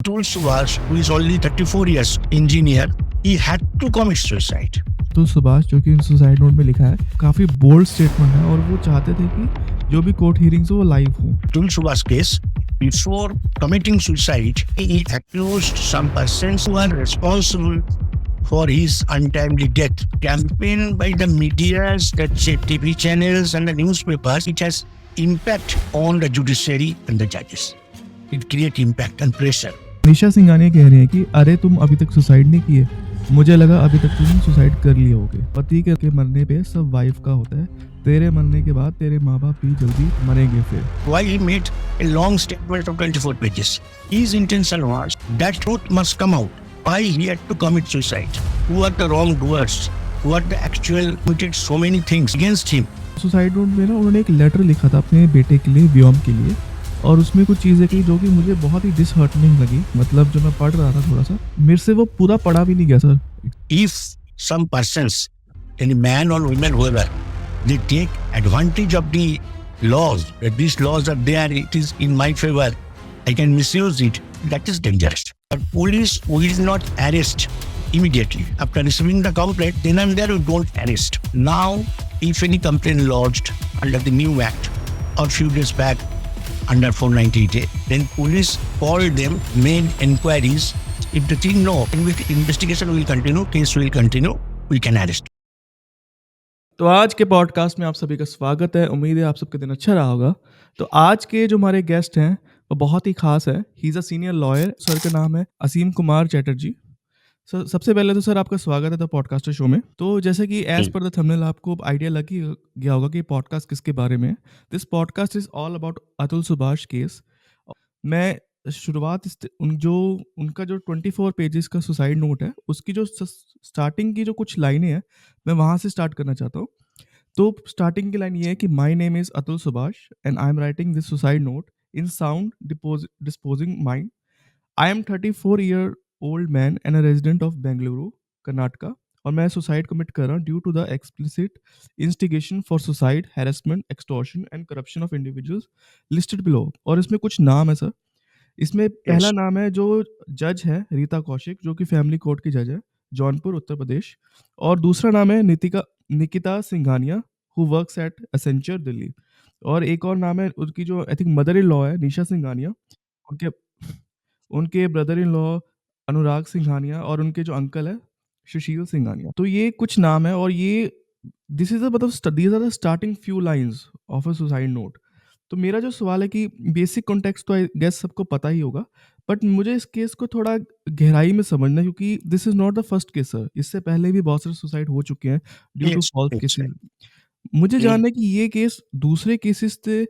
Atul Subhash, who is only 34 years, engineer, he had to commit suicide. Atul Subhash जो कि suicide note में लिखा है काफी बोल्ड स्टेटमेंट है और वो चाहते थे कि जो भी कोर्ट हियरिंग्स हो वो लाइव हो। Atul Subhash case, before committing suicide, he accused some persons who are responsible for his untimely death. Campaign by the medias, the TV channels and the newspapers, it has impact on the judiciary and the judges. It creates impact and pressure. निशा सिंघानिया कह रही है कि अरे तुम अभी तक suicide नहीं किए, मुझे लगा अभी तक तुम सुसाइड कर लिए होगे। पति के मरने पे सब वाइफ का होता है, तेरे मरने के बाद तेरे माँ बाप भी जल्दी मरेंगे फिर। Why he made a long statement of 24 pages. His intention was that truth must come out. Why he had to commit suicide? Who are the wrongdoers? Who are the actual committed so many things against him? Suicide note में ना उन्होंने एक letter लिखा था अपने बेटे के लिए, व्योम के लिए, और उसमें कुछ चीज़ें की जो कि मुझे बहुत ही डिसहार्टनिंग लगी। मतलब जो मैं पढ़ रहा था थोड़ा सा, मेरे से वो पूरा पढ़ा भी नहीं गया sir. If some persons, any man or woman, whoever, they take advantage of the laws, that these laws are there, it is in my favor, I can misuse it, that is dangerous. But police will not arrest immediately. After receiving the complaint, then and there we don't arrest. Now, if any complaint lodged under the new act or few days back under 498A, then police called them, made inquiries. If the thing no, investigation will continue, case will continue, we can arrest. तो आज के podcast में आप सभी का स्वागत है। उम्मीद है आप सबका दिन अच्छा रहा होगा। तो आज के जो हमारे गेस्ट हैं वो बहुत ही खास है। He is a senior lawyer. Sir का नाम है असीम कुमार चैटर्जी। सर सबसे पहले तो सर आपका स्वागत है द पॉडकास्टर शो में। तो जैसे कि एज पर द थंबनेल आपको आइडिया लग ही गया होगा कि पॉडकास्ट किसके बारे में है। This podcast is all about Atul Subhash case. मैं शुरुआत उनका जो 24 पेजेस का सुसाइड नोट है उसकी जो स्टार्टिंग की जो कुछ लाइनें हैं मैं वहाँ से स्टार्ट करना चाहता हूँ। तो स्टार्टिंग की लाइन ये है कि my name is Atul Subhash and I am writing this suicide note in sound disposing mind. I am 34 year old man and a resident of Bengaluru Karnataka और मैं सुसाइड कमिट कर रहा हूँ due to the explicit instigation for suicide, harassment, extortion and corruption of individuals listed below. और इसमें कुछ नाम है सर। इसमें पहला नाम है जो जज है रीता कौशिक, जो कि फैमिली कोर्ट की जज है, जौनपुर, उत्तर प्रदेश। और दूसरा नाम है Nikita Singhania, who works at Accenture, Delhi. और एक और नाम है उनकी जो I think mother in law है, निशा सिंघानिया। उनके उनके ब्रदर इन लॉ अनुराग सिंघानिया और उनके जो अंकल है सुशील सिंघानिया। तो ये कुछ नाम है और ये दिस इज़ मतलब these are the starting few lines of a suicide note. तो मेरा जो सवाल है कि बेसिक कॉन्टेक्स्ट तो आई गेस सबको पता ही होगा, बट मुझे इस केस को थोड़ा गहराई में समझना है क्योंकि this is not the first case sir. इससे पहले भी बहुत सारे सुसाइड हो चुके हैं due to Yes, false yes, cases. right. मुझे Mm. जानना है कि ये केस दूसरे केसेस से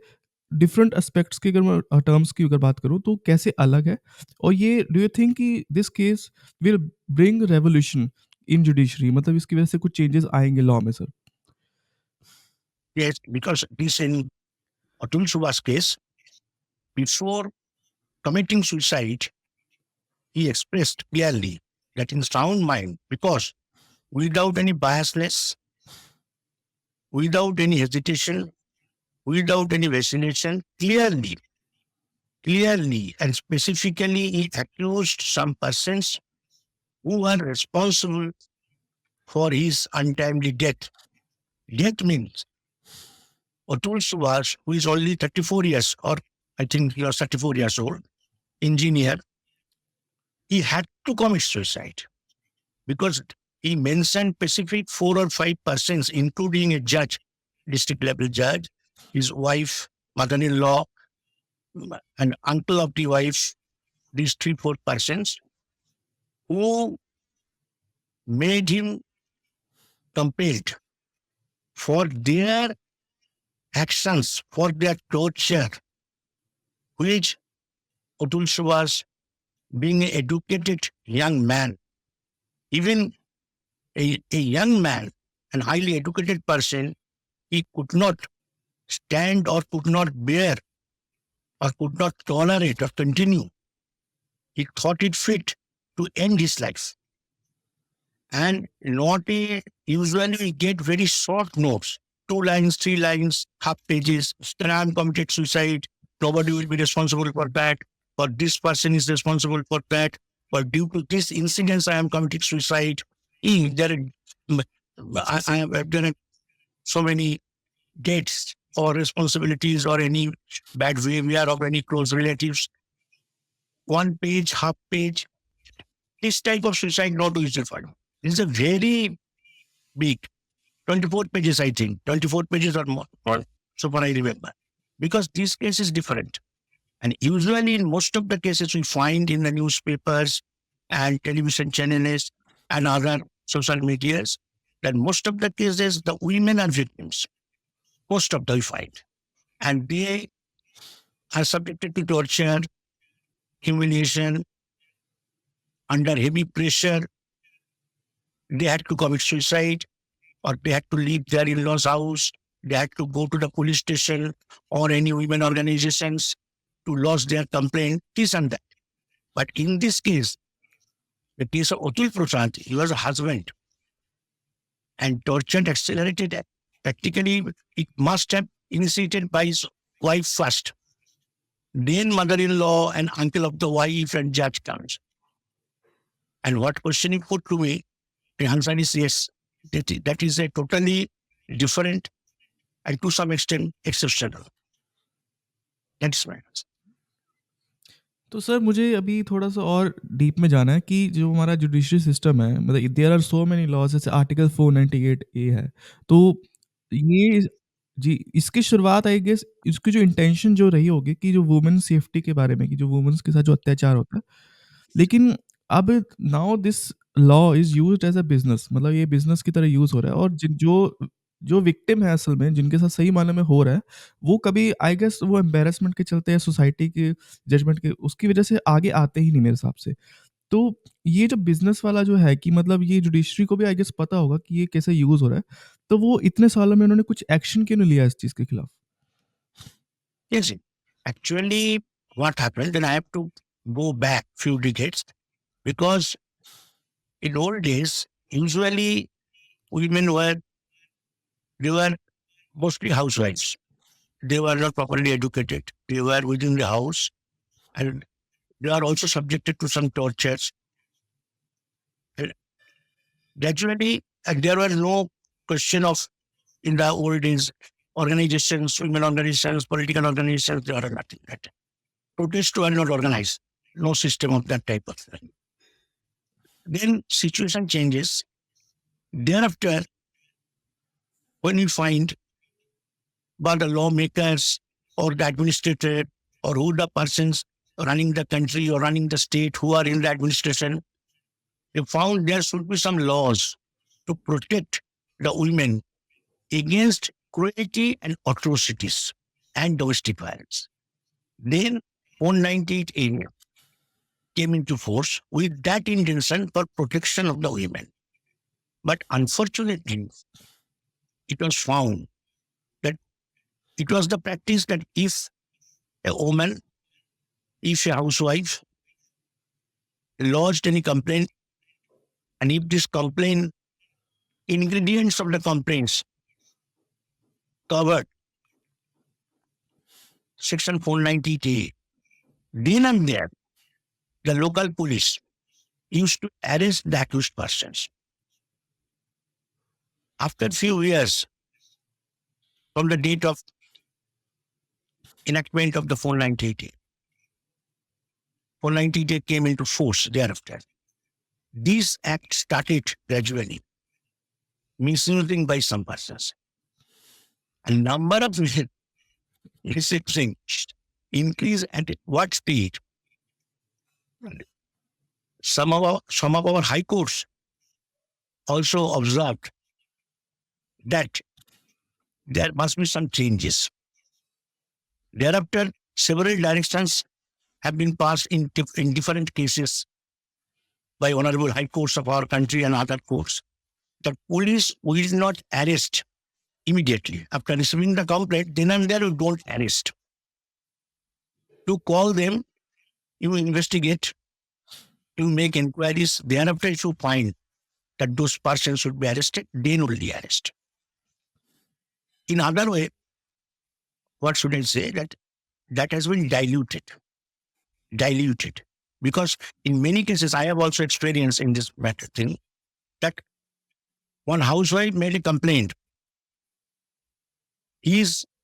डिफरेंट एस्पेक्ट्स की अगर मैं टर्म्स की अगर बात करूँ तो कैसे अलग है? और ये डू यू थिंक कि this case will bring revolution in judiciary, मतलब इसकी वजह से कुछ चेंजेस आएँगे लॉ में sir? Yes, because this in Atul Subhash case, before committing suicide, he expressed clearly that in sound mind, because without any biasness, without any hesitation, without any vacillation, clearly and specifically, he accused some persons who are responsible for his untimely death. Death means Atul Subhash, who is only 34 years, or I think he was 34 years old, engineer, he had to commit suicide because he mentioned specific 4 or 5 persons, including a judge, district level judge, his wife, mother-in-law, and uncle of the wife, these 3, 4 persons who made him compelled for their actions, for their torture, which Atul Subhash, being an educated young man, even a young man and highly educated person, he could not stand or could not bear or could not tolerate or continue. He thought it fit to end his life. And usually we get very short notes, 2 lines, 3 lines, half pages, Staran committed suicide, nobody will be responsible for that, or this person is responsible for that, or due to this incident, I am committing suicide. There I have done so many debts or responsibilities or any bad behavior of any close relatives. 1 page, half page. This type of suicide not usual for them. This is a very big 24 pages, I think. 24 pages or more. So far I remember. Because this case is different. And usually in most of the cases we find in the newspapers and television channels and other social medias that most of the cases the women are victims. Most of them we find. And they are subjected to torture, humiliation, under heavy pressure. They had to commit suicide or they had to leave their in-laws' house. They had to go to the police station or any women organizations to lodge their complaint, this and that. But in this case, the case of Atul Prasad, he was a husband and tortured, accelerated. Practically, it must have initiated by his wife first. Then mother-in-law and uncle of the wife and judge comes. And what question he put to me, the answer is yes. That is a totally different and to some extent exceptional. That's my answer. तो sir मुझे अभी थोड़ा-सा और deep में जाना है कि जो हमारा जुडिशरी सिस्टम है, मतलब there are so many laws, जैसे आर्टिकल 498 ए है। तो ये जी, इसकी शुरुआत आई गेस इसकी जो इंटेंशन जो रही होगी कि जो वुमेन सेफ्टी के बारे में, कि जो वुमेन्स के साथ जो अत्याचार होता है। लेकिन अब now this law is used as a business, मतलब ये बिज़नेस की तरह यूज़ हो रहा है, और जो जो विक्टिम है असल में, जिनके साथ सही मायने में हो रहा है, वो कभी आई गेस वो एम्बैरेसमेंट के चलते या सोसाइटी के जजमेंट के उसकी वजह से आगे आते ही नहीं मेरे हिसाब से। तो ये जो बिज़नेस वाला जो है कि मतलब ये जुडिशरी को भी आई गेस पता होगा कि ये कैसे यूज़ हो रहा है, तो वो इतने सालों में उन्होंने कुछ एक्शन क्यों नहीं लिया इस चीज़ के खिलाफ? Yes, actually, what happened, then I have to go back few decades because in old days, usually women they were mostly housewives. They were not properly educated. They were within the house and they are also subjected to some tortures. And gradually, and there was no question of in the old days, organizations, women organizations, political organizations, there are nothing. That protests were not organized. No system of that type of thing. Then situation changes. Thereafter, when you find by the lawmakers or the administrator or who the persons running the country or running the state who are in the administration, they found there should be some laws to protect the women against cruelty and atrocities and domestic violence. Then 498A came into force with that intention for protection of the women. But unfortunately, it was found that it was the practice that if a woman, if a housewife lodged any complaint, and if this complaint, ingredients of the complaints covered Section 490A, then and there, the local police used to arrest the accused persons. After a few years from the date of enactment of the 490A, 490A came into force thereafter. This act started gradually misusing by some persons. A number of receipts increase at what speed? Some of our high courts also observed that there must be some changes. Thereafter, several directions have been passed in different cases by honorable high courts of our country and other courts. The police will not arrest immediately. After receiving the complaint, then and there you don't arrest. To call them, you investigate, you make inquiries. Thereafter, if you find that those persons should be arrested, then only arrest. In other way, what should I say? That has been diluted. diluted. Because in many cases, I have also experienced in this matter thing that one housewife made a complaint.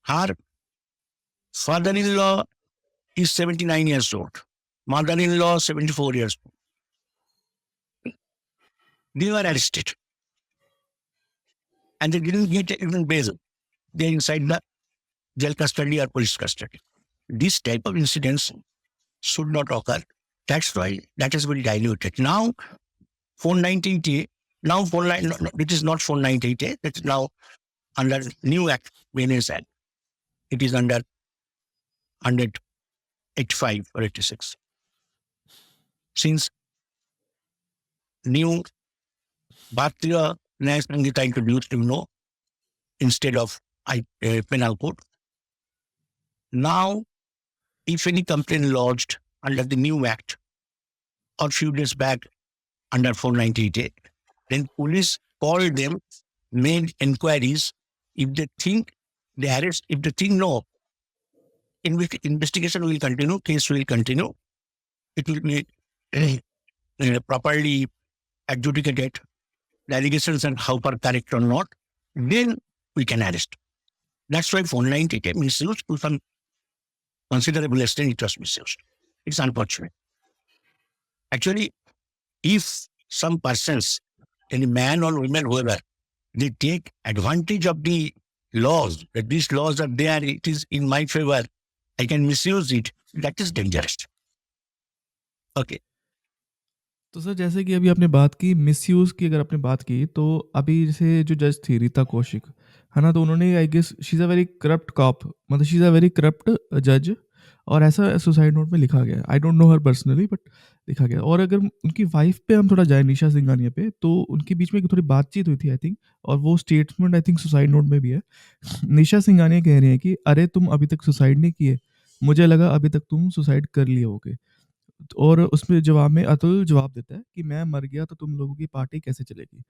Her father-in-law is 79 years old, mother-in-law 74 years old. They were arrested and they didn't get even bail. They're inside the jail custody or police custody. This type of incidents should not occur. That's why that has been diluted. Now, 498, it is not 498, it is now under new act, Venice Act. It is under 185 or 86. Since new Bharatiya न्याय संहिता introduced, instead of penal code. Now, if any complaint lodged under the new act or few days back under 498, then police called them, made inquiries. If they think they arrest, if they think no, investigation will continue, case will continue, it will be properly adjudicated, the allegations and how far correct or not, then we can arrest. That's why 498 misused to some considerable extent. It was misused. It's unfortunate. Actually, if some persons, any man or woman, whoever, they take advantage of the laws, that these laws are there, it is in my favor, I can misuse it, that is dangerous. Okay. तो sir जैसे कि अभी आपने बात की misuse की, अगर आपने बात की तो अभी जैसे जो जज थी रीता कौशिक, है ना? तो उन्होंने I guess she is a very corrupt cop, मतलब she is a very corrupt जज, और ऐसा सुसाइड नोट में लिखा गया है। I don't know her personally, but लिखा गया। और अगर उनकी वाइफ पे हम थोड़ा जाए, निशा सिंघानिया पे, तो उनके बीच में एक थोड़ी बातचीत हुई थी आई थिंक, और वो statement I think suicide note में भी है। निशा सिंघानिया कह रही हैं कि अरे तुम अभी तक सुसाइड नहीं किए, मुझे लगा अभी तक तुम सुसाइड कर लिए होगे। और उसमें जवाब में अतुल जवाब देता है कि मैं मर गया तो तुम लोगों की पार्टी कैसे चलेगी?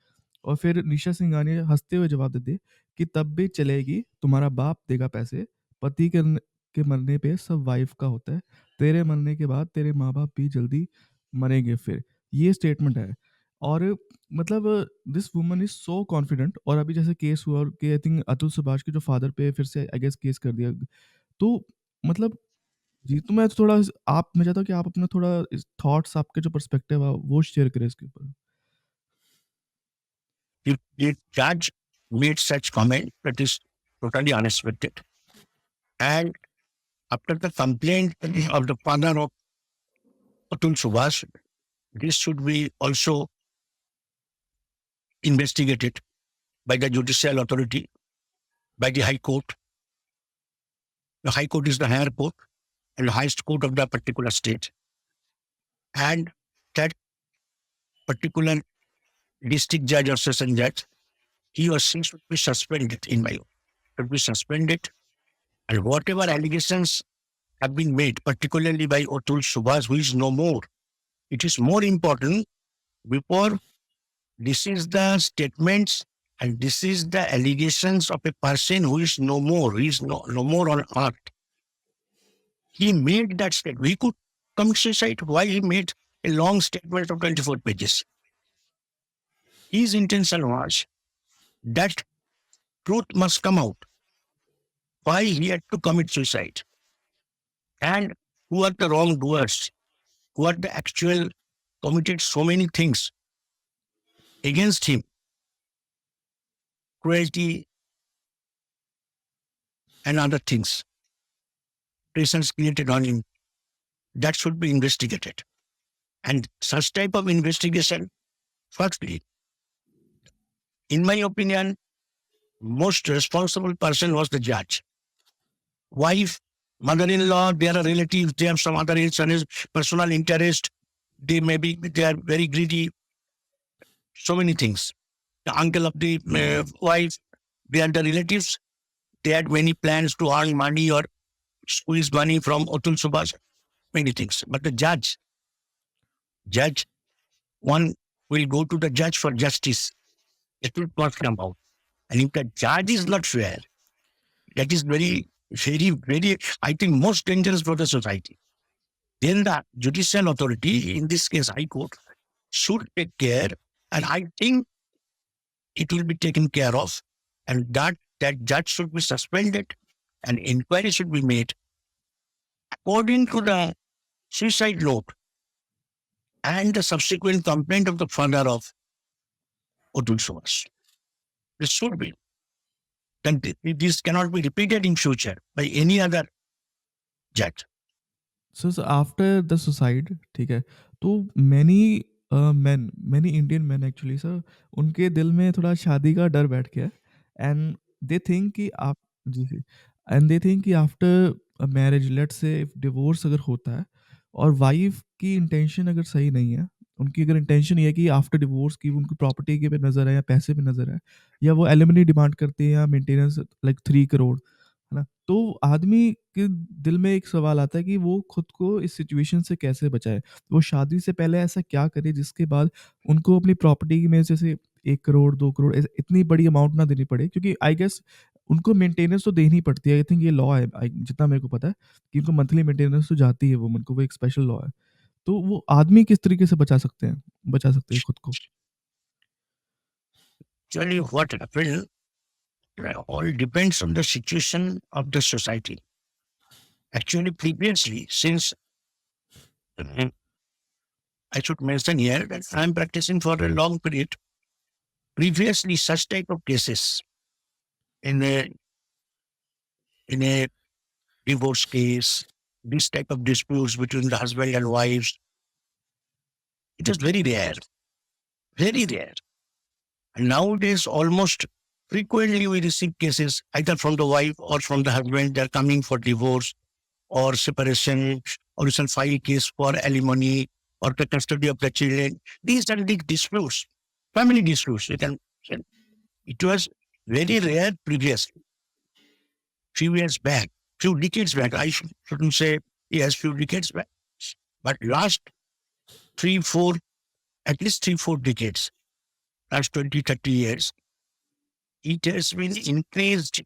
और फिर निशा सिंघानिया हँसते हुए जवाब देती है कि तब भी चलेगी, तुम्हारा बाप देगा पैसे, पति के मरने पे सब वाइफ का होता है, तेरे मरने के बाद तेरे माँ-बाप भी जल्दी मरेंगे फिर। ये स्टेटमेंट है। और मतलब this woman is so confident. और अभी जैसे केस हुआ और कि आई थिंक अतुल सुभाष के जो फादर पे फिर से आई गेस केस कर दिया। तो मतलब जी, तो मैं थोड़ा मैं चाहता हूँ कि आप अपना थोड़ा इस थॉट्स, आपके जो पर्सपेक्टिव है वो शेयर करें इसके ऊपर। If the judge made such comment, that is totally unexpected. And after the complaint of the father of Atul Subhash, this should be also investigated by the judicial authority, by the High Court. The High Court is the higher court and the highest court of the particular state. And that particular district judge or session judge, he or she should be suspended, in my opinion. Should be suspended. And whatever allegations have been made, particularly by Atul Subhash, who is no more, it is more important before this is the statements and this is the allegations of a person who is no more, who is no more on earth. He made that statement. He could commit suicide. Why he made a long statement of 24 pages? His intention was that truth must come out. Why he had to commit suicide? And who are the wrongdoers? Who are the actual committed so many things against him? Cruelty and other things. Presence created on him. That should be investigated. And such type of investigation, firstly, in my opinion, most responsible person was the judge. Wife, mother-in-law, they are relatives, they have some other personal interest, they are very greedy, so many things. The uncle of the wife, they are the relatives, they had many plans to earn money or squeeze money from Atul Subhash, many things. But the judge, one will go to the judge for justice. The truth must come out. And if the judge is not fair, that is very, very, very, I think, most dangerous for the society. then the judicial authority, in this case High Court, should take care, and I think it will be taken care of, and that judge should be suspended, and inquiry should be made according to the suicide note and the subsequent complaint of the father of Atul Sumas. This should be. Then this cannot be repeated in future by any other judge. So after the suicide, ठीक है, तो many many Indian men actually sir, उनके दिल में थोड़ा शादी का डर बैठ गया है, and they think कि आप जी, and they think कि after a marriage, let's say if divorce अगर होता है और wife की intention अगर सही नहीं है, उनकी अगर intention ये है कि after divorce की उनकी property के पे नज़र है या पैसे पे नज़र है, या वो alimony demand करते हैं या maintenance like 3 करोड़, है ना? तो आदमी के दिल में एक सवाल आता है कि वो खुद को इस सिचुएशन से कैसे बचाए? वो शादी से पहले ऐसा क्या करे जिसके बाद उनको अपनी प्रॉपर्टी में जैसे 1 करोड़, 2 करोड़ ऐसे इतनी बड़ी अमाउंट ना देनी पड़े, क्योंकि आई गेस उनको मेंटेनेंस तो देनी पड़ती है। आई थिंक ये लॉ है, जितना मेरे को पता है कि उनको मंथली मेंटेनेंस तो जाती है वुमन को, वो एक स्पेशल लॉ है। तो वो आदमी किस तरीके से बचा सकते हैं खुद को? Actually, what happened all depends on the situation of the society. Actually, previously, since I should mention here that I am practicing for a long period, previously such type of cases in a divorce case, this type of disputes between the husband and wives, it is very rare, very rare. And nowadays, almost frequently we receive cases either from the wife or from the husband. They are coming for divorce or separation, or you shall file a case for alimony or the custody of the children. These are big disputes, family disputes. It was very rare previously, few years back, few decades back. I shouldn't say yes, few decades back, but last 3, 4, at least 3, 4 decades, last 20, 30 years, it has been increased.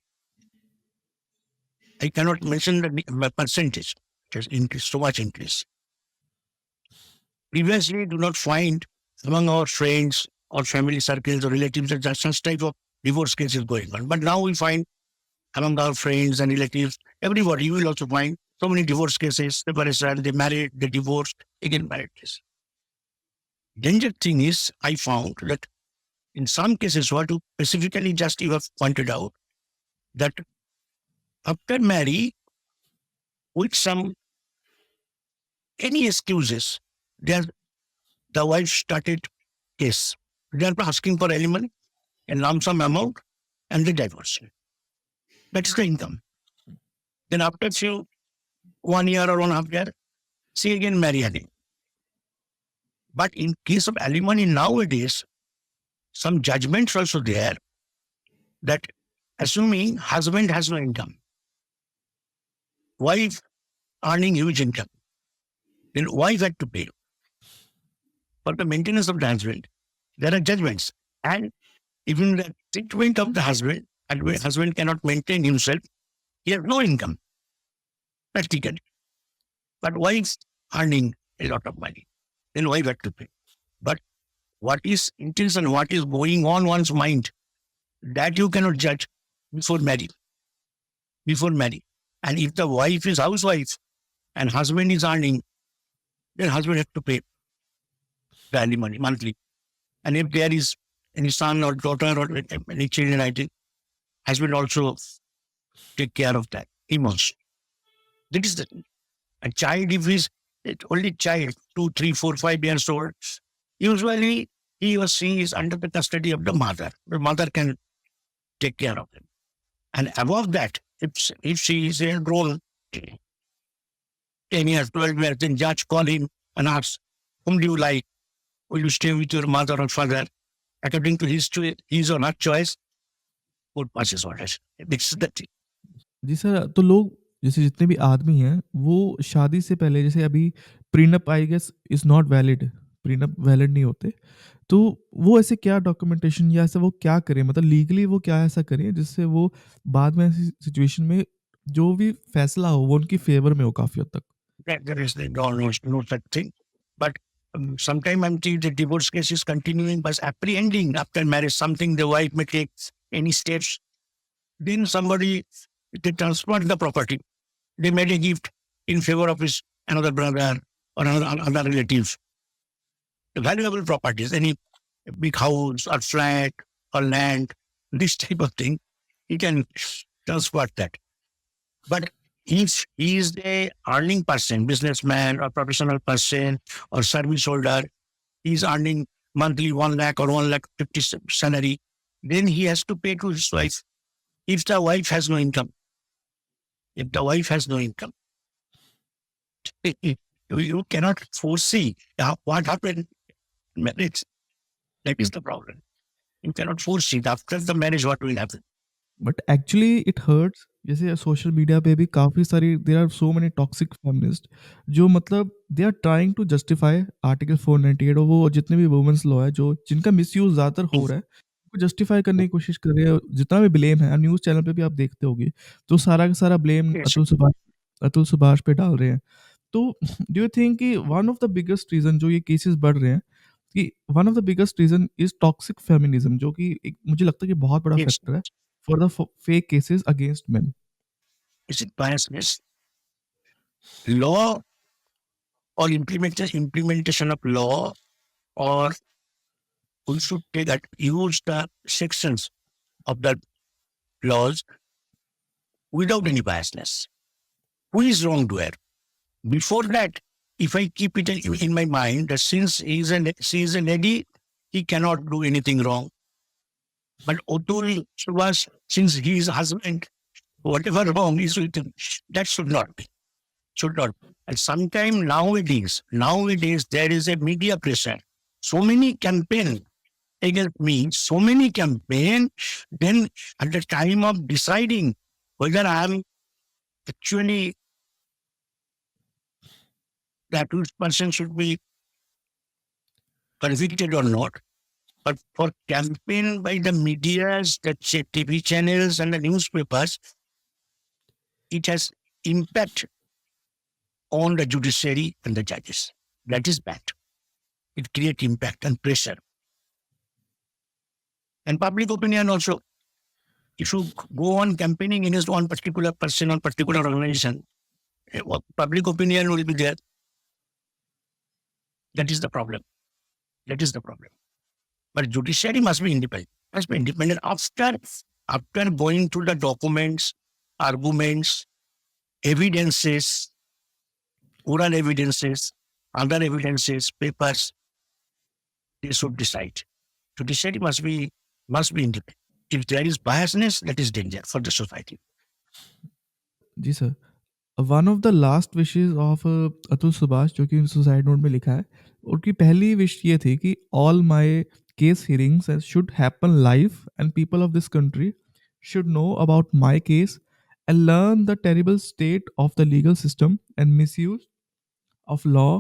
I cannot mention the percentage. It has increased, so much increase. Previously, do not find among our friends or family circles or relatives that such type of divorce cases going on. But now we find among our friends and relatives, everybody, you will also find so many divorce cases, separation, they married, they divorced, again married. Danger thing is, I found that in some cases, what you specifically just you have pointed out, that after marry, with some any excuses, the wife started case. They are asking for alimony and lump sum amount, and they divorce. That is the income. Then after 1 year or 1.5 year, she again marry again. But in case of alimony nowadays, some judgments also there that assuming husband has no income, wife earning huge income, then wife had to pay for the maintenance of the husband. There are judgments. And even the treatment of the husband, and when husband cannot maintain himself, he has no income, practically. But wife earning a lot of money, then wife had to pay. But what is intention, what is going on one's mind, that you cannot judge before marriage. And if the wife is housewife and husband is earning, then husband has to pay the alimony monthly. And if there is any son or daughter or any children, I think husband also take care of that. He must. That is a child, if he's only child, 2, 3, 4, 5 years old, usually he or she is under the custody of the mother. The mother can take care of him. And above that, if she is a grown 10 years, 12 years, then judge call him and ask, whom do you like? Will you stay with your mother or father? According to his or her choice, court passes orders. This is the thing. जी sir, तो लोग जैसे जितने भी आदमी हैं, वो शादी से पहले जैसे अभी prenup I guess is not valid, prenup valid नहीं होते। तो वो ऐसे क्या डॉक्यूमेंटेशन या ऐसा वो क्या करें? मतलब लीगली वो क्या ऐसा करें जिससे वो बाद में ऐसी सिचुएशन में जो भी फैसला हो वो उनकी फ़ेवर में हो काफ़ी हद तक? There is no such thing. But sometime until the divorce case is continuing, but apprehending after marriage, something the wife may take any steps, then somebody, they transferred the property. They made a gift in favor of his another brother or other relatives. Valuable properties, any big house or flat or land, this type of thing, he can transfer that. But he is a earning person, businessman or professional person or service holder. He's earning monthly 1 lakh or 1 lakh 50 salary. Then he has to pay to his wife. If the wife has no income, if the wife has no income, you cannot foresee what happened in marriage. That is the problem. You cannot foresee after the marriage what will happen. But actually it hurts जैसे social media पे भी काफ़ी सारी there are so many toxic feminist जो मतलब they are trying to justify article 498 और वो जितने भी वुमेन्स लॉ है जो जिनका मिसयूज ज़्यादातर हो रहा है वो जस्टिफाई करने की कोशिश कर रहे हैं जितना भी ब्लेम है न्यूज़ चैनल पे भी आप देखते होगे तो सारा का सारा ब्लेम Yes, अतुल सुभाष पे डाल रहे हैं तो डू यू थिंक कि one of the biggest reason जो ये केसेस बढ़ रहे हैं कि one of the biggest reason is toxic feminism जो कि एक मुझे लगता है कि बहुत बड़ा yes. फैक्टर है for the fake cases against men. Is it biasness? Law or implementation of law, or we should take that use the sections of the laws without any biasness. Who is wrongdoer? Before that, if I keep it in my mind that since she is a lady, he cannot do anything wrong. But Otul was, since he is a husband, whatever wrong is written, that should not be. Should not. And sometime nowadays, there is a media pressure. So many campaign against me, so many campaign. Then at the time of deciding whether I am actually that person should be convicted or not, but for campaign by the medias, the TV channels and the newspapers, it has impact on the judiciary and the judges. That is bad. It creates impact and pressure. And public opinion also. If you go on campaigning against one particular person or particular organization, public opinion will be there. That is the problem. That is the problem. But judiciary must be independent. Must be independent after going through the documents, arguments, evidences, oral evidences, other evidences, papers. They should decide. Judiciary must be independent. If there is biasness, that is danger for the society. जी sir one of the last wishes of Atul Subhash जो कि suicide note में लिखा है उनकी पहली wish ये थी कि all my case hearings should happen live and people of this country should know about my case and learn the terrible state of the legal system and misuse of law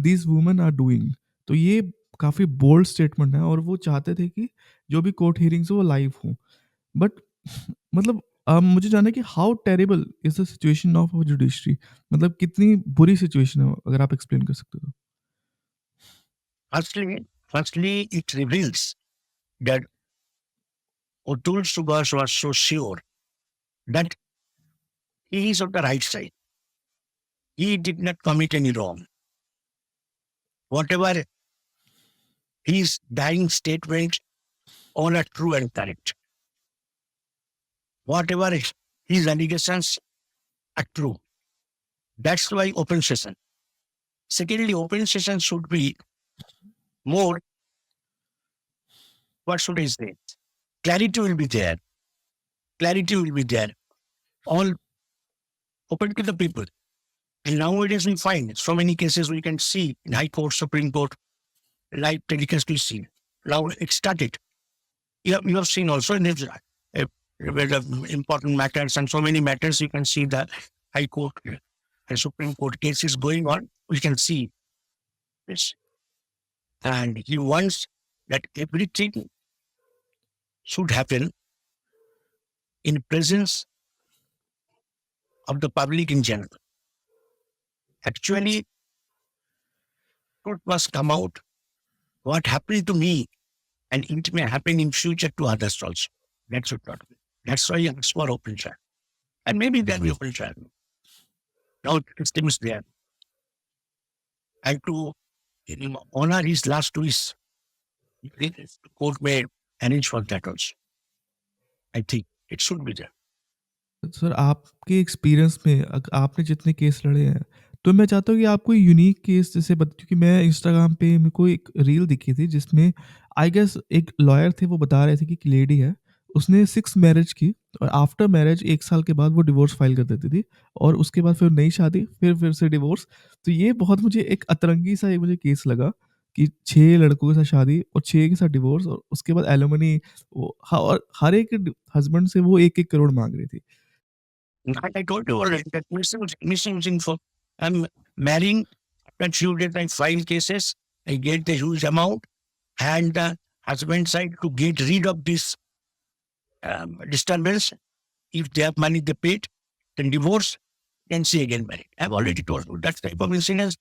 these women are doing. तो ये काफ़ी bold statement है और वो चाहते थे कि जो भी कोर्ट हियरिंग्स हो वो लाइव हो बट मतलब मुझे जानना है कि how terrible is the situation of judiciary मतलब कितनी बुरी सिचुएशन है अगर आप एक्सप्लेन कर सकते हो Firstly, it reveals that Atul Subhash was so sure that he is on the right side. He did not commit any wrong. Whatever his dying statements, all are true and correct. Whatever his allegations are true. That's why open session. Secondly, open session should be more, what should I say? Clarity will be there. Clarity will be there. All open to the people. And nowadays we find so many cases we can see in High Court, Supreme Court, live telecast we see. Now it started. You have seen also in this, important matters and so many matters you can see the High Court and Supreme Court cases going on. We can see this. And he wants that everything should happen in presence of the public in general. Actually, truth must come out. What happened to me, and it may happen in future to others also. That should not be. That's why I ask for open trial. And maybe there'll be open trial. Now the system is there. And to honor his last wish, the court may arrange for that also. I think it should be there. Sir आपके experience में आपने जितने case लड़े हैं, तो मैं चाहता हूँ कि आप कोई यूनिक केस जैसे क्योंकि मैं इंस्टाग्राम पे मेरे को एक रील दिखी थी जिसमें आई गेस एक लॉयर थे, वो बता रहे थे कि एक लेडी है, उसने 6 मैरिज की और आफ्टर मैरिज 1 साल के बाद वो डिवोर्स फाइल कर देती थी और उसके बाद फिर नई शादी, फिर से डिवोर्स। तो ये बहुत मुझे एक अतरंगी सा एक मुझे केस लगा कि 6 लड़कों के साथ शादी और 6 के साथ डिवोर्स और उसके बाद एलिमनी वो और हर एक हस्बैंड से वो 1-1 करोड़ माँग रही थी। Like I told you already, that misusing for I'm marrying. After few days, I file cases. I get the huge amount, and the husband side to get rid of this disturbance. If they have money, they paid. Then divorce, then she again married. I've already told you that type of incidents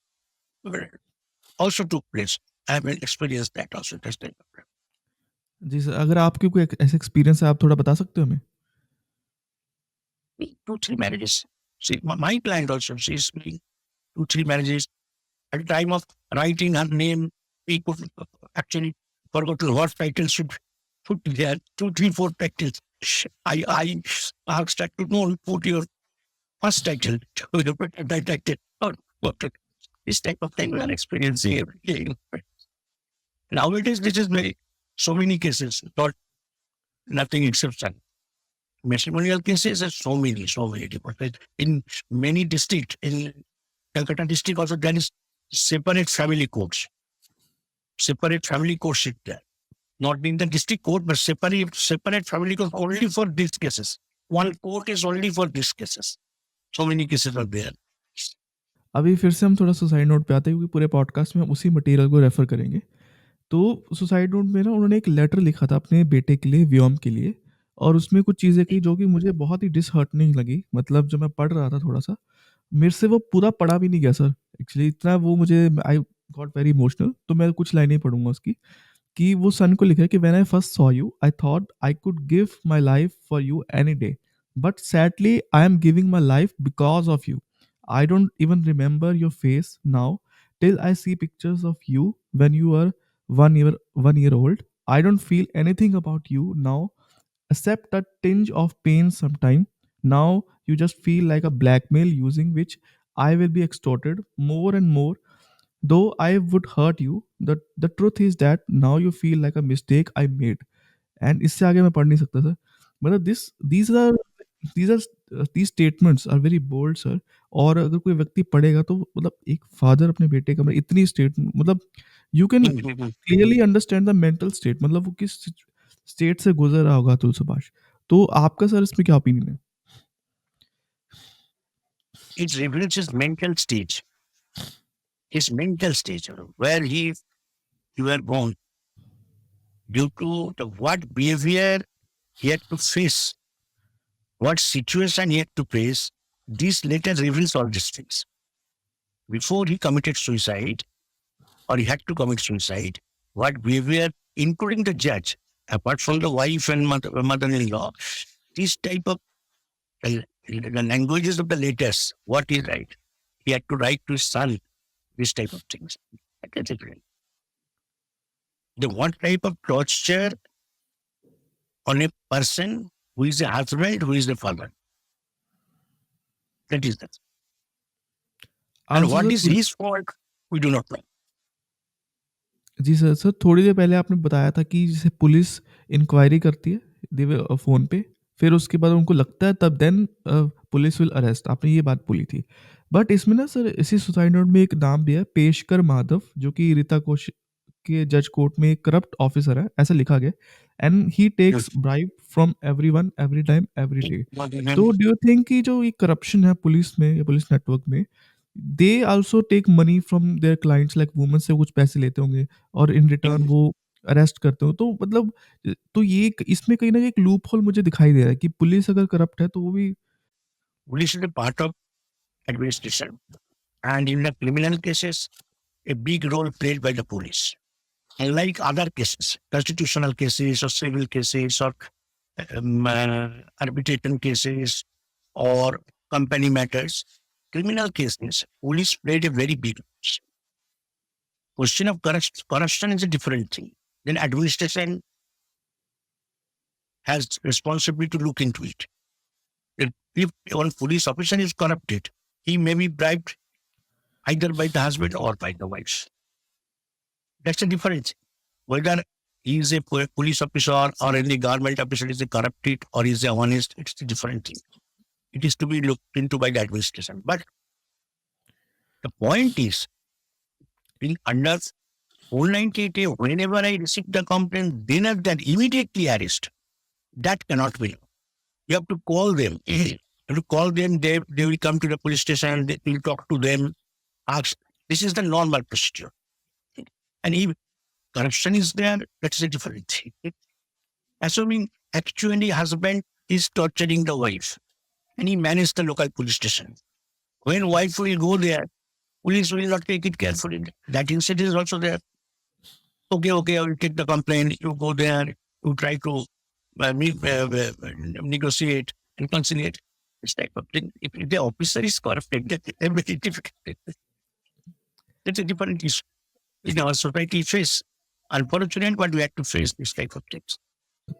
also took place. I have experienced that also. That type of जी sir, अगर आपके कोई एक ऐसा experience है आप थोड़ा बता सकते हो हमें? 2, 3 marriages. See, my client also, she's doing 2, 3 marriages. At the time of writing her name, we could actually forgotten what title should put there. 2, 3, 4 titles. I asked her to know, put your first title. You put that title. Oh, what this type of thing we are experiencing every day. Nowadays, this is very so many cases, not nothing exception. Matrimonial cases are so many different. In many districts, in Calcutta district also, there is separate family courts. Separate family courts sit there. Not in the district court, but separate family courts only for these cases. One court is only for these cases. So many cases are there. अभी फिर से हम थोड़ा suicide note पे आते हैं क्योंकि पूरे पॉडकास्ट में हम उसी मटेरियल को रेफ़र करेंगे। तो सुसाइड नोट में ना उन्होंने एक लेटर लिखा था अपने बेटे के लिए, व्योम के लिए और उसमें कुछ चीज़ें कही जो कि मुझे बहुत ही डिसहर्टनिंग लगी। मतलब जब मैं पढ़ रहा था थोड़ा-सा, मेरे से वो पूरा पढ़ा भी नहीं गया सर। एक्चुअली इतना वो मुझे आई गॉट वेरी इमोशनल तो मैं कुछ लाइनें पढ़ूँगा उसकी। कि वो सन को लिखा है कि when I first saw you I thought I could give my life for you any day but sadly I am giving my life because of you I don't even remember your face now till I see pictures of you when you are one year old I don't feel anything about you now except a tinge of pain sometime. Now you just feel like a blackmail using which I will be extorted more and more. Though I would hurt you, the truth is that now you feel like a mistake I made. And इससे आगे मैं पढ़ नहीं सकता sir. मतलब these are these statements are very bold sir। और अगर कोई व्यक्ति पढ़ेगा तो मतलब एक फादर अपने बेटे का मतलब इतनी स्टेटमेंट मतलब you can clearly understand the mental state मतलब वो किस स्टेट से गुजर रहा होगा अतुल सुभाष। तो आपका सर इसमें क्या ओपिनियन है? It reveals his mental stage. His mental stage, where you were born, due to the what behavior he had to face, what situation he had to face. This letter reveals all these things. Before he committed suicide, or he had to commit suicide, what behavior, including the judge, apart from the wife and mother-in-law, this type of the languages of the letters, what he write, he had to write to his son, this type of things. That's it. The one type of torture on a person who is a husband, who is a father. That is that. And आंसू what sir is his fault, we do not know. जी sir, sir थोड़ी देर पहले आपने बताया था कि जैसे पुलिस इंक्वायरी करती है फ़ोन पे, फिर उसके बाद उनको लगता है तब देन पुलिस विल अरेस्ट आपने ये बात बोली थी। बट इसमें ना सर इसी सुसाइड नोट में एक नाम भी है पेशकर माधव जो कि रीता कोश के जज कोर्ट में एक करप्ट ऑफिसर है, ऐसा लिखा गया and he takes Yes. Bribe from everyone, every time, every day. Yes. तो डू यू थिंक कि जो ये करप्शन है पुलिस में या पुलिस नेटवर्क में, they also take money from their clients like woman से कुछ पैसे लेते होंगे और इन रिटर्न वो अरेस्ट करते हो तो मतलब तो ये इसमें कहीं न कहीं एक लूप होल मुझे दिखाई दे रहा है कि पुलिस अगर करप्ट है तो वो भी Police is a part of administration. And in the criminal cases, a big role played by the police. Unlike other cases, constitutional cases or civil cases or arbitration cases or company matters, criminal cases, police played a very big role. Question of corruption is a different thing. Then administration has responsibility to look into it. If one police officer is corrupted, he may be bribed either by the husband or by the wife. That's a difference. Whether he is a police officer or any government officer is a corrupted or is a honest, it's a different thing. It is to be looked into by the administration. But the point is, in under 498A, whenever I receive the complaint, then and then immediately arrest. That cannot be. You have to call them. You have to call them, they will come to the police station, they will talk to them, ask. This is the normal procedure. And if corruption is there, that is a different thing. Assuming actually husband is torturing the wife and he managed the local police station. When wife will go there, police will not take it carefully. That incident is also there. Okay, I will take the complaint. You go there, you try to negotiate and conciliate. This type of thing. If the officer is corrupted, that's very difficult. That's a different issue. In our society face. Unfortunate, but we have to face this type of things.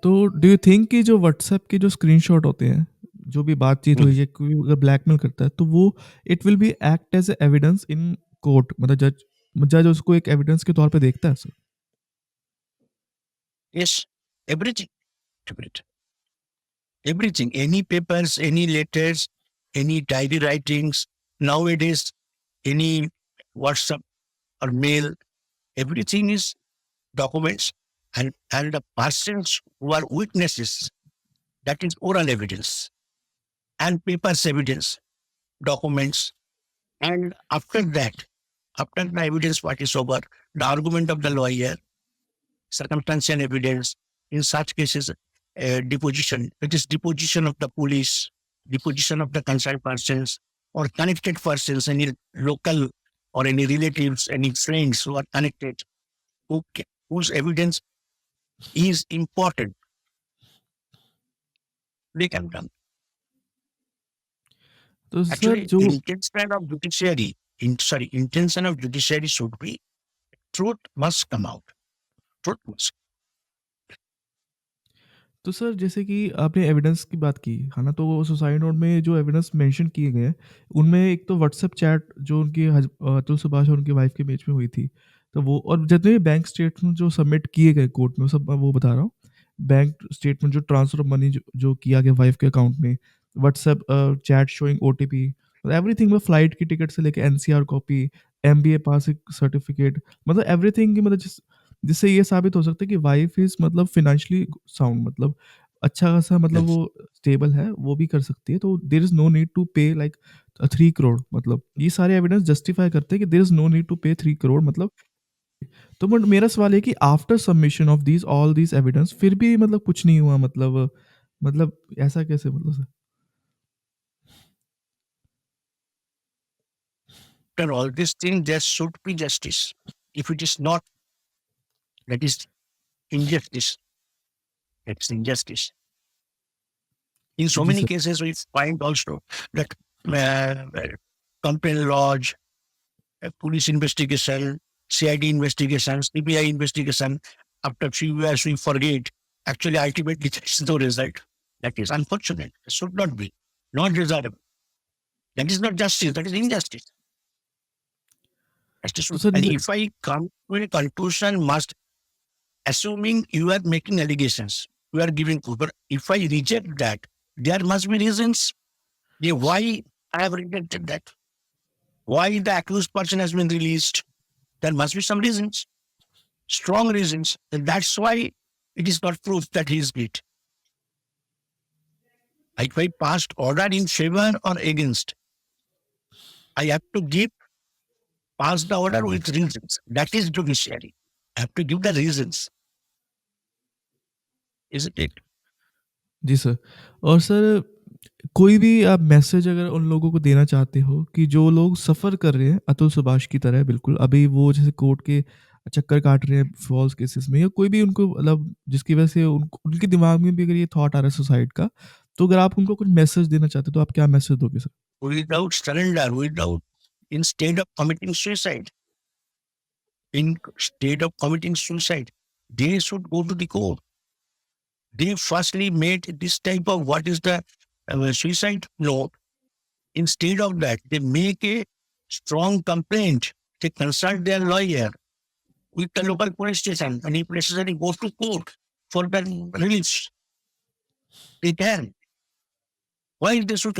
तो do you think कि जो WhatsApp के जो screenshot होते हैं, जो भी बातचीत हुई है, कोई अगर ब्लैकमेल करता है, तो वो it will be act as evidence in court, मतलब जज उसको एक एविडेंस के तौर पे देखता है sir? Yes, everything. Everything. Any papers, any letters, any diary writings, nowadays, any WhatsApp or mail, everything is documents and the persons who are witnesses, that is oral evidence and papers evidence, documents. And after that, after the evidence part is over, the argument of the lawyer, circumstantial evidence, in such cases, deposition, it is deposition of the police, deposition of the concerned persons or connected persons, any local or any relatives, any friends who are connected, whose evidence is important. They can come. तो sir Actually, जो intention of judiciary should be truth must come out. Truth must. तो sir जैसे कि आपने evidence की बात की, है ना? तो सुसाइड नोट में जो एविडेंस मेंशन किए गए हैं, उनमें एक तो व्हाट्सएप चैट जो उनके अतुल सुभाष और उनकी वाइफ के बीच में हुई थी, तो वो और जितने भी बैंक स्टेटमेंट जो सबमिट किए गए कोर्ट में, सब वो बता रहा हूँ। बैंक स्टेटमेंट जो ट्रांसफर ऑफ मनी जो किया गया वाइफ के अकाउंट में, WhatsApp chat showing OTP, everything में फ्लाइट की टिकट से लेके एनसीआर कॉपी, एमबीए पास सर्टिफिकेट, मतलब एवरीथिंग की मतलब जिससे ये साबित हो सकता है कि वाइफ इज़ मतलब फाइनेंशियली साउंड, मतलब अच्छा-खासा, मतलब Yes. वो स्टेबल है, वो भी कर सकती है। तो there is no need to pay like 3 crore, मतलब ये सारे एविडेंस जस्टिफाई करते हैं कि there is no need to pay 3 crore, मतलब। तो बट मेरा सवाल है कि after submission of these all these evidence फिर भी मतलब कुछ नहीं हुआ, मतलब ऐसा कैसे, मतलब sir? After all these things, there should be justice. If it is not, that is injustice. It's injustice. In so जी many सर। cases, we find also that complaint lodge, police investigation, CID investigation, CBI investigation, after few years we forget. Actually, ultimately, there is no result. That is unfortunate. It should not be. Not desirable. That is not justice. That is injustice. तो sir And जैसे if I come to a conclusion, must, assuming you are making allegations, you are giving proof, but if I reject that, there must be reasons. Yeah, why I have rejected that? Why the accused person has been released? There must be some reasons, strong reasons. And that's why it is not proof that he is guilty. If I passed order in favor or against, I have to pass the order with reasons. That is judiciary. I have to give the reasons. Isn't it? जी सर। और sir कोई भी आप message अगर उन लोगों को देना चाहते हो कि जो लोग सफ़र कर रहे हैं अतुल सुभाष की तरह बिल्कुल, अभी वो जैसे कोर्ट के चक्कर काट रहे हैं फ़ॉल्स केसेस में या कोई भी उनको मतलब जिसकी वजह से उनको उनके दिमाग में भी अगर ये थॉट आ रहा है सुसाइड का, तो अगर आप उनको कुछ मैसेज देना चाहते हो तो आप क्या मैसेज दोगे sir? Without surrender, without, instead of committing suicide, instead of committing suicide, they should go to the court. They firstly made this type of what is the suicide note. Instead of that, they make a strong complaint. They consult their lawyer with the local police station, and if necessary, go to court for the release. They can. Why they should?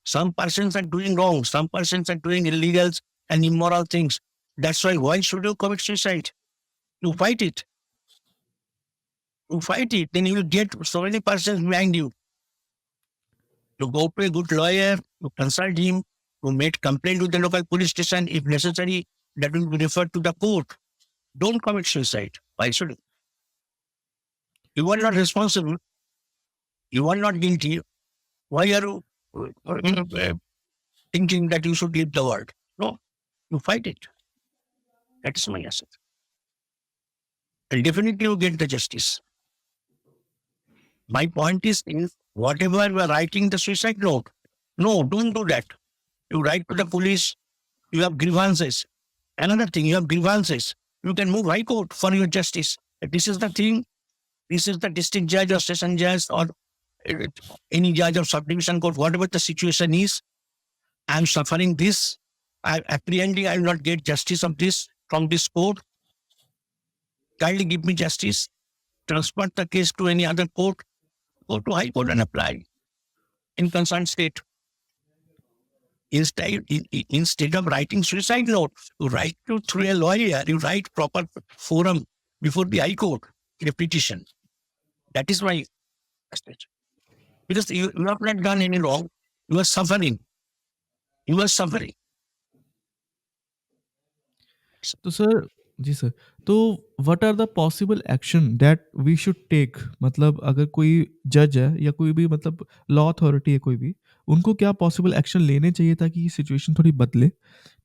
Some persons are doing wrong. Some persons are doing illegal and immoral things. That's why should you commit suicide? You fight it. You fight it. Then you will get so many persons behind you. You go to a good lawyer, you consult him, you make complaint to the local police station. If necessary, that will be referred to the court. Don't commit suicide. Why should you? You are not responsible. You are not guilty. Why are you thinking that you should leave the world? No, you fight it. That is my answer. And definitely you get the justice. My point is, in whatever you are writing the suicide note, no, don't do that. You write to the police, you have grievances. Another thing, you have grievances. You can move High Court for your justice. This is the thing. This is the district judge or session judge or any judge of subdivision court, whatever the situation is. I am suffering this. I apprehending I will not get justice of this from this court. Kindly give me justice. Transfer the case to any other court. Go to High Court and apply in concerned state. Instead of writing suicide note, you write through a lawyer, you write proper forum before the High Court in a petition. That is my message. Because you have not done any wrong. You are suffering. You are suffering. तो sir जी sir, तो what are the possible action that we should take मतलब अगर कोई जज है या कोई भी मतलब लॉ अथॉरिटी है कोई भी, उनको क्या पॉसिबल एक्शन लेने चाहिए ताकि ये सिचुएशन थोड़ी बदले,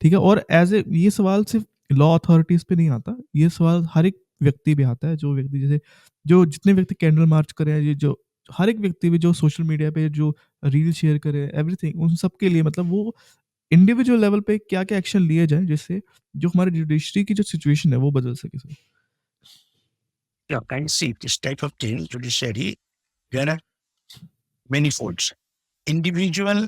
ठीक है? और एज़ ए ये सवाल सिर्फ़ लॉ अथॉरिटीज़ पे नहीं आता, ये सवाल हर एक व्यक्ति पे आता है, जो व्यक्ति जैसे जो जितने व्यक्ति कैंडल मार्च कर रहे हैं, ये जो हर एक व्यक्ति भी जो सोशल मीडिया पे जो रील शेयर करे, एवरीथिंग उन सब के लिए मतलब वो इंडिविजुअल लेवल पे क्या-क्या एक्शन लिए जाएँ जिससे जो हमारी जुडिशरी की जो सिचुएशन है वो बदल सके sir? You can see this type of thing, judiciary, there are many folds. Individual,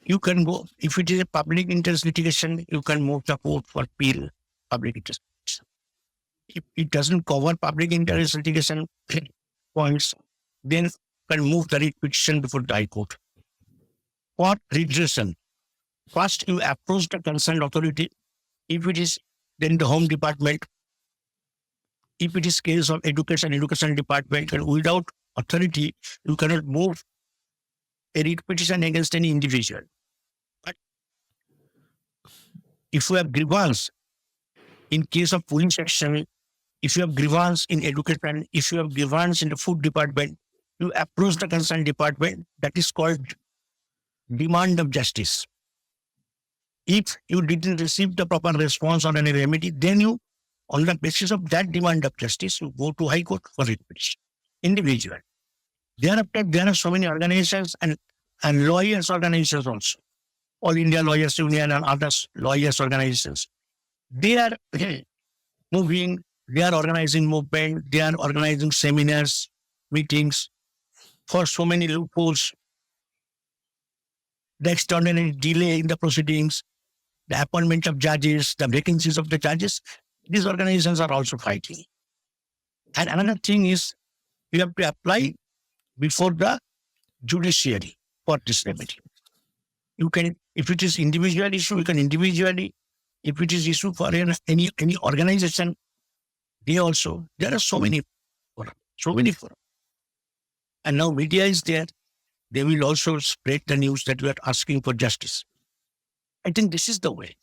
you can go, if it is a public interest litigation, you can move the court for appeal, public interest. If it doesn't cover public interest litigation points, then you can move the writ petition before the High Court. For redressal, first you approach the concerned authority. If it is then the Home Department, if it is case of education department, and without authority, you cannot move a writ petition against any individual. But if you have grievance in case of police action, if you have grievance in education, if you have grievance in the food department, you approach the concerned department. That is called demand of justice. If you didn't receive the proper response or any remedy, then you, on the basis of that demand of justice, you go to High Court for writ petition. Individual. Thereafter, there are so many organizations and lawyers organizations also. All India Lawyers Union and others lawyers organizations. They are moving, they are organizing movement, they are organizing seminars, meetings for so many loopholes, the extraordinary delay in the proceedings, the appointment of judges, the vacancies of the judges. These organizations are also fighting. And another thing is, you have to apply before the judiciary for this remedy. You can, if it is individual issue, you can individually. If it is issue for any organization, they also, there are so many forums. And now media is there. They will also spread the news that we are asking for justice. I think this is the way.